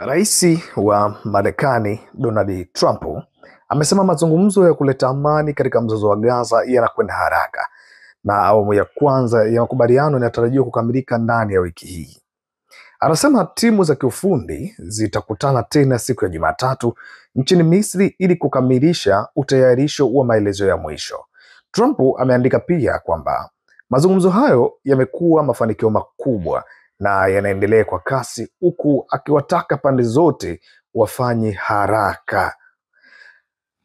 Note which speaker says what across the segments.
Speaker 1: Rais wa Marekani Donald Trump amesema mazungumzo ya kuleta amani katika mzozo wa Gaza yanakwenda haraka na awamu ya kwanza ya makubaliano inatarajiwa kukamilika ndani ya wiki hii. Anasema timu za kiufundi zitakutana tena siku ya Jumatatu nchini Misri ili kukamilisha utayarisho wa maelezo ya mwisho. Trump ameandika pia kwamba mazungumzo hayo yamekuwa mafanikio makubwa na yanaendelea kwa kasi, huku akiwataka pande zote wafanye haraka.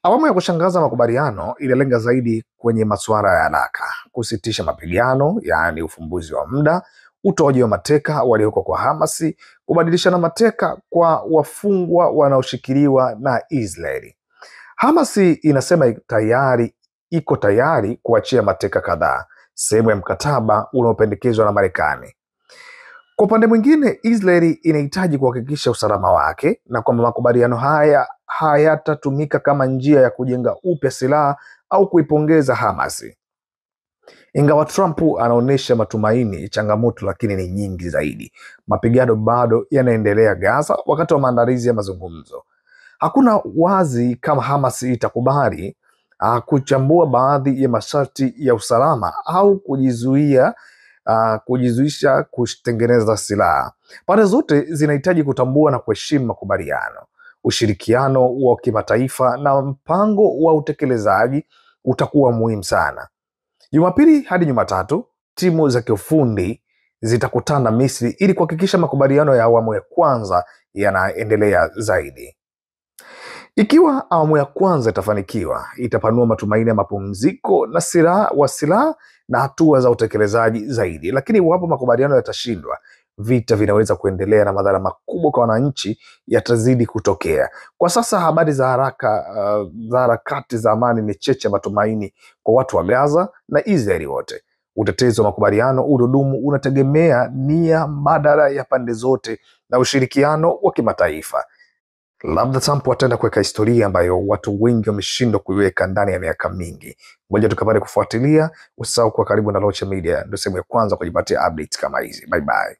Speaker 1: Awamu ya kushangaza makubaliano ililenga zaidi kwenye masuala ya haraka: kusitisha mapigano, yaani ufumbuzi wa muda, utoaji wa mateka walioko kwa Hamasi, kubadilishana mateka kwa wafungwa wanaoshikiliwa na Israeli. Hamasi inasema iko tayari kuachia mateka kadhaa, sehemu ya mkataba unaopendekezwa na Marekani. Kwa upande mwingine, Israeli inahitaji kuhakikisha usalama wake na kwamba makubaliano haya hayatatumika kama njia ya kujenga upya silaha au kuipongeza Hamasi. Ingawa Trump anaonyesha matumaini, changamoto lakini ni nyingi zaidi. Mapigano bado yanaendelea Gaza wakati wa maandalizi ya mazungumzo. Hakuna wazi kama Hamas itakubali kuchambua baadhi ya masharti ya usalama au kujizuisha kutengeneza silaha. Pande zote zinahitaji kutambua na kuheshimu makubaliano. Ushirikiano wa kimataifa na mpango wa utekelezaji utakuwa muhimu sana. Jumapili hadi Jumatatu, timu za kiufundi zitakutana Misri ili kuhakikisha makubaliano ya awamu ya kwanza yanaendelea zaidi. Ikiwa awamu ya kwanza itafanikiwa, itapanua matumaini ya mapumziko na silaha na hatua za utekelezaji zaidi. Lakini iwapo makubaliano yatashindwa, vita vinaweza kuendelea na madhara makubwa kwa wananchi yatazidi kutokea. Kwa sasa habari za harakati za amani ni cheche matumaini kwa watu wa Gaza na Israeli wote. Utetezi wa makubaliano ududumu unategemea nia mbadala ya pande zote na ushirikiano wa kimataifa. Labda Trump ataenda kuweka historia ambayo watu wengi wameshindwa kuiweka ndani ya miaka mingi. Ngoja tukapate kufuatilia. Usisahau kuwa karibu na Locha Media, ndio sehemu ya kwanza kujipatia updates kama hizi. Bye bye.